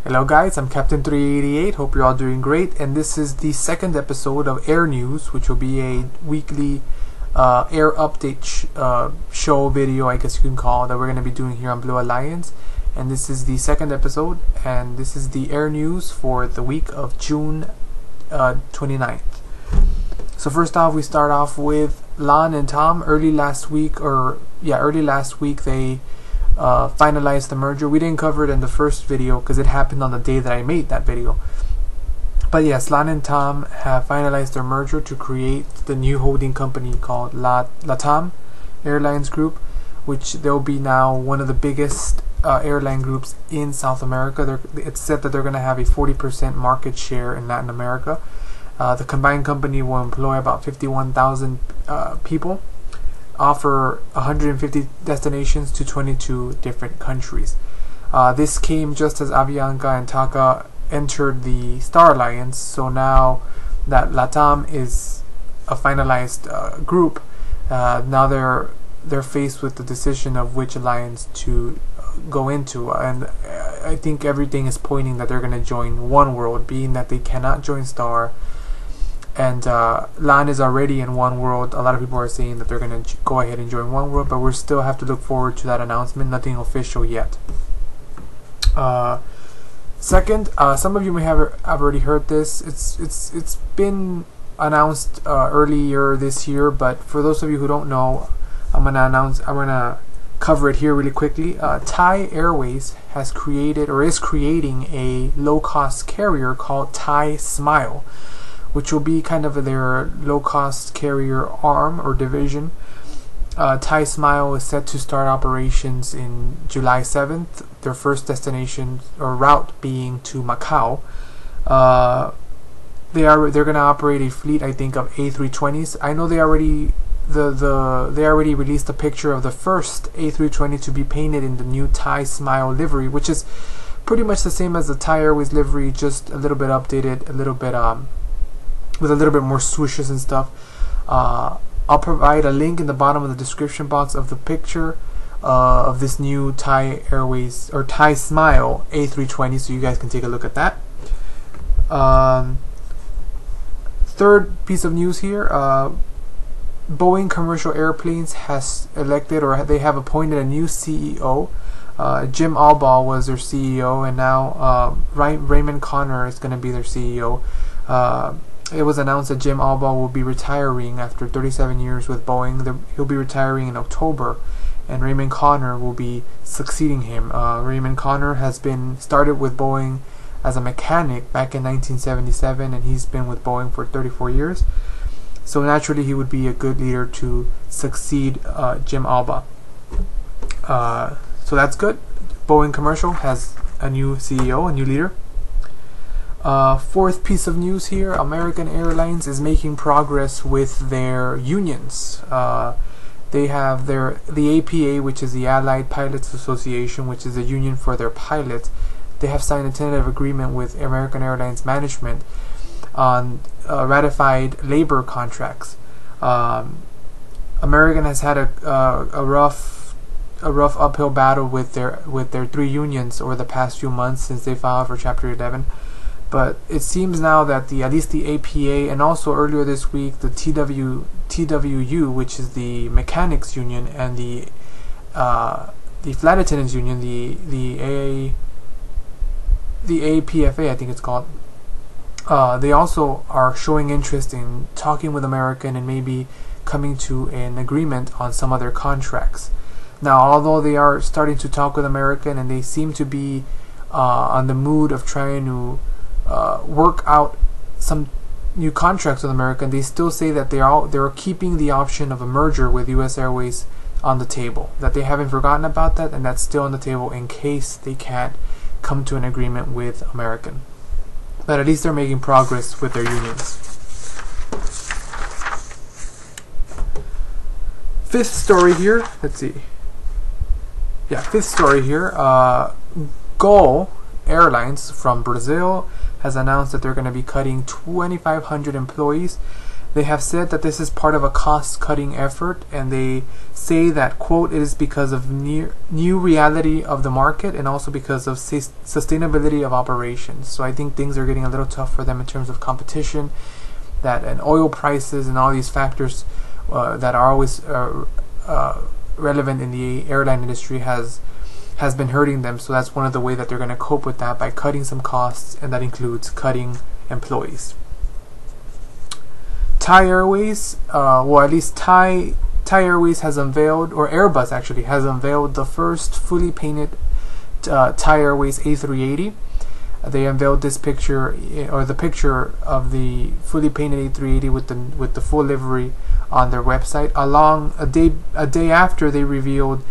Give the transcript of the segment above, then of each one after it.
Hello guys, I'm Captain 388. Hope you're all doing great, and this is the second episode of Air News, which will be a weekly air update show video, I guess you can call, that we're going to be doing here on Blue Alliance. And this is the second episode, and this is the Air News for the week of June 29th. So first off, we start off with Lon and Tom. Early last week they finalized the merger. We didn't cover it in the first video because it happened on the day that I made that video. But yes, Lan and Tom have finalized their merger to create the new holding company called LATAM Airlines Group, which they'll be now one of the biggest airline groups in South America. It's said that they're going to have a 40% market share in Latin America. The combined company will employ about 51,000 people, offer 150 destinations to 22 different countries. This came just as Avianca and Taka entered the Star Alliance, so now that LATAM is a finalized group, now they're faced with the decision of which alliance to go into, and I think everything is pointing that they're going to join One World, being that they cannot join Star. And LAN is already in One World. A lot of people are saying that they're going to go ahead and join One World, but we still have to look forward to that announcement. Nothing official yet. Second, some of you may have already heard this. It's been announced earlier this year, but for those of you who don't know, I'm gonna cover it here really quickly. Thai Airways has created or is creating a low-cost carrier called Thai Smile, which will be kind of their low-cost carrier arm or division. Thai Smile is set to start operations in July 7th, their first destination or route being to Macau. They're going to operate a fleet, I think, of A320s. I know they already released a picture of the first A320 to be painted in the new Thai Smile livery, which is pretty much the same as the Thai Airways livery, just a little bit updated, a little bit with a little bit more swooshes and stuff. I'll provide a link in the bottom of the description box of the picture of this new Thai Airways or Thai Smile A320, so you guys can take a look at that. Third piece of news here, Boeing Commercial Airplanes has elected, or they have appointed, a new CEO. Jim Albaugh was their CEO, and now Raymond Connor is going to be their CEO. It was announced that Jim Albaugh will be retiring after 37 years with Boeing. He'll be retiring in October, and Raymond Connor will be succeeding him. Raymond Connor has been started with Boeing as a mechanic back in 1977, and he's been with Boeing for 34 years. So naturally, he would be a good leader to succeed Jim Albaugh. So that's good. Boeing Commercial has a new CEO, a new leader. Fourth piece of news here, American Airlines is making progress with their unions. They have the APA, which is the Allied Pilots Association, which is a union for their pilots. They have signed a tentative agreement with American Airlines management on ratified labor contracts. American has had a rough uphill battle with their three unions over the past few months since they filed for Chapter 11. But it seems now that at least the APA, and also earlier this week the TWU, which is the mechanics union, and the flight attendants union, the APFA, I think it's called. They also are showing interest in talking with American and maybe coming to an agreement on some of their contracts. Now, although they are starting to talk with American and they seem to be on the mood of trying to work out some new contracts with American, they still say that they're keeping the option of a merger with US Airways on the table, that they haven't forgotten about that, and that's still on the table in case they can't come to an agreement with American. But at least they're making progress with their unions. Fifth story here, fifth story here, Gol Airlines from Brazil has announced that they're going to be cutting 2,500 employees. They have said that this is part of a cost-cutting effort, and they say that, quote, it is because of new reality of the market and also because of sustainability of operations. So I think things are getting a little tough for them in terms of competition, and oil prices and all these factors that are always relevant in the airline industry has been hurting them. So that's one of the ways that they're going to cope with that, by cutting some costs, and that includes cutting employees. Thai Airways, well, at least Thai Airways has unveiled, or Airbus actually has unveiled, the first fully painted Thai Airways A380. They unveiled this picture, or the picture of the fully painted A380 with the full livery on their website. Along a day after, they revealed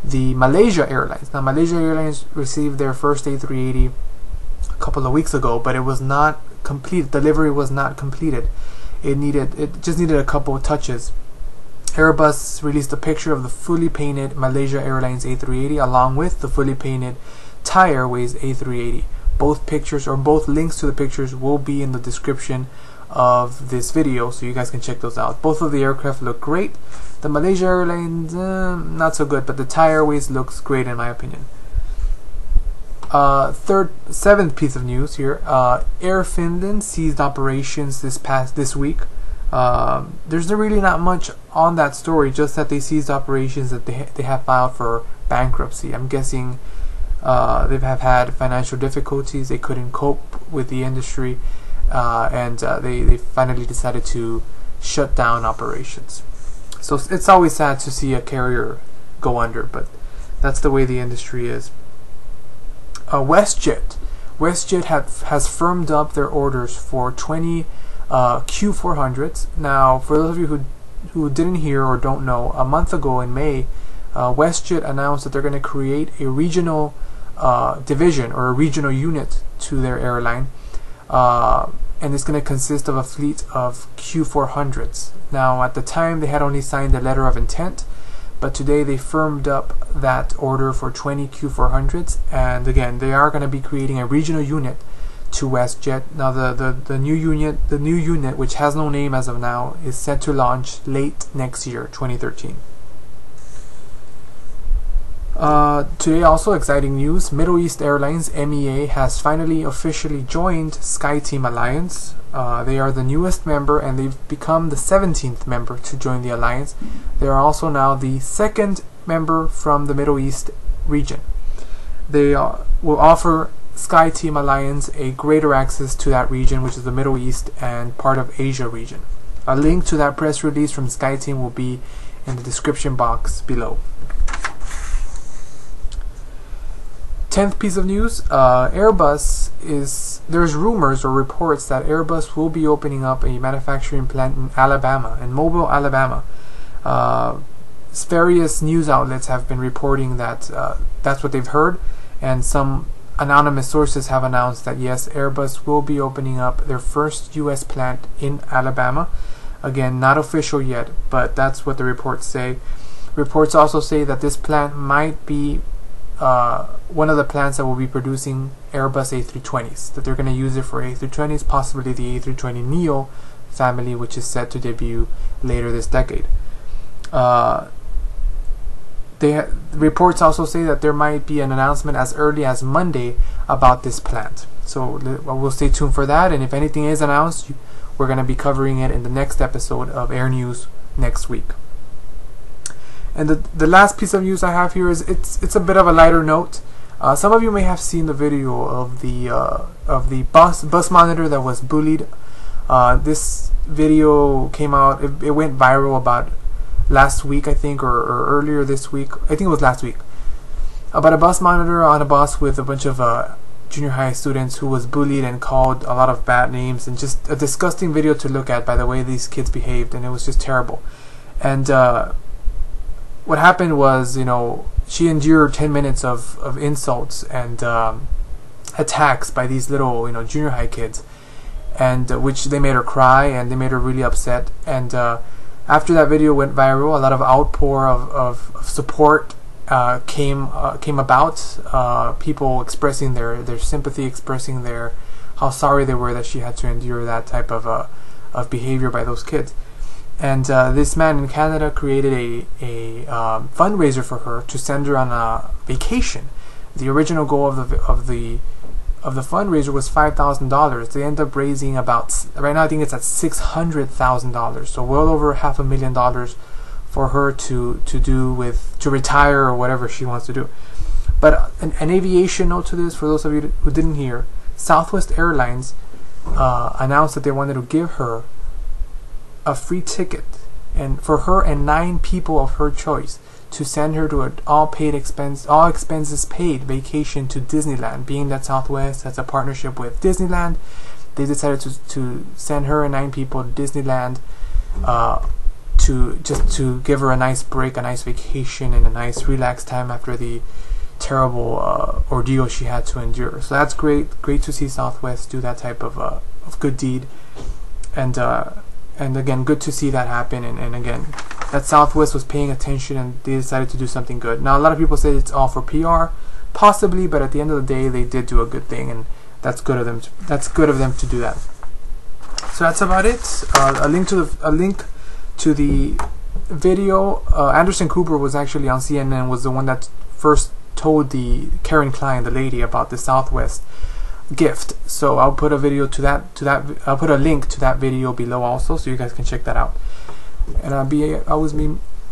the Malaysia Airlines. Now, Malaysia Airlines received their first A380 a couple of weeks ago, but it was not complete. The livery was not completed. It just needed a couple of touches. Airbus released a picture of the fully painted Malaysia Airlines A380 along with the fully painted Thai Airways A380. Both pictures, or both links to the pictures, will be in the description of this video, so you guys can check those out. Both of the aircraft look great. The Malaysia Airlines, not so good, but the Thai Airways looks great in my opinion. Seventh piece of news here. Air Finland ceased operations this week. There's really not much on that story, just that they ceased operations, that they have filed for bankruptcy. I'm guessing they have had financial difficulties. They couldn't cope with the industry, and they finally decided to shut down operations. So it's always sad to see a carrier go under, but that's the way the industry is. WestJet has firmed up their orders for 20 Q400s. Now, for those of you who didn't hear or don't know, a month ago in May, WestJet announced that they're going to create a regional division, or a regional unit to their airline, and it's going to consist of a fleet of Q400s. Now, at the time, they had only signed a letter of intent, but today they firmed up that order for 20 Q400s, and again, they are going to be creating a regional unit to WestJet. Now, the new unit, which has no name as of now, is set to launch late next year, 2013. Today, also exciting news: Middle East Airlines (MEA) has finally officially joined SkyTeam Alliance. They are the newest member, and they've become the 17th member to join the alliance. They are also now the second member from the Middle East region. They will offer SkyTeam Alliance a greater access to that region, which is the Middle East and part of Asia region. A link to that press release from SkyTeam will be in the description box below. 10th piece of news, there's rumors or reports that Airbus will be opening up a manufacturing plant in Alabama, in Mobile, Alabama. Various news outlets have been reporting that that's what they've heard, and some anonymous sources have announced that yes, Airbus will be opening up their first US plant in Alabama. Again, not official yet, but that's what the reports say. Reports also say that this plant might be one of the plants that will be producing Airbus A320s, that they're going to use it for A320s, possibly the A320neo family, which is set to debut later this decade. Reports also say that there might be an announcement as early as Monday about this plant. So we'll stay tuned for that, and if anything is announced, we're going to be covering it in the next episode of Air News next week. And the last piece of news I have here is it's a bit of a lighter note. Some of you may have seen the video of the bus monitor that was bullied. This video came out. It went viral about last week, I think, or earlier this week. I think it was last week. About a bus monitor on a bus with a bunch of junior high students who was bullied and called a lot of bad names, and just a disgusting video to look at by the way these kids behaved, and it was just terrible. And what happened was, she endured 10 minutes of insults and attacks by these little, junior high kids, and which they made her cry and they made her really upset. And after that video went viral, a lot of outpour of support came about. People expressing their sympathy, expressing how sorry they were that she had to endure that type of of behavior by those kids. And this man in Canada created a fundraiser for her to send her on a vacation. The original goal of the fundraiser was $5,000. They end up raising about, right now I think it's at $600,000, so well over $500,000 for her to retire or whatever she wants to do. But an aviation note to this, for those of you who didn't hear, Southwest Airlines announced that they wanted to give her a free ticket, and for her and 9 people of her choice, to send her to an all expenses paid vacation to Disneyland. Being that Southwest has a partnership with Disneyland, they decided to send her and 9 people to Disneyland to give her a nice break, a nice vacation, and a nice relaxed time after the terrible ordeal she had to endure. So that's great to see Southwest do that type of good deed, and again, good to see that happen, and again, that Southwest was paying attention and they decided to do something good. Now, a lot of people say it's all for PR, possibly, but at the end of the day, they did do a good thing, and that's good of them. That's good of them to do that. So that's about it. A link to the video. Anderson Cooper was actually on CNN, was the one that first told the Karen Klein, the lady, about the Southwest gift. So I'll put a video to that. I'll put a link to that video below also, so you guys can check that out. And always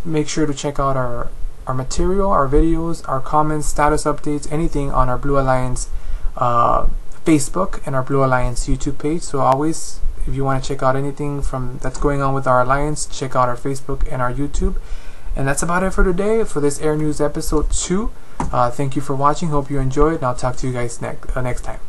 make sure to check out our material, our videos, our comments, status updates, anything on our Blue Alliance Facebook and our Blue Alliance YouTube page. So always, if you want to check out anything that's going on with our alliance, check out our Facebook and our YouTube. And that's about it for today, for this Air News episode 2. Thank you for watching. Hope you enjoyed, and I'll talk to you guys next time.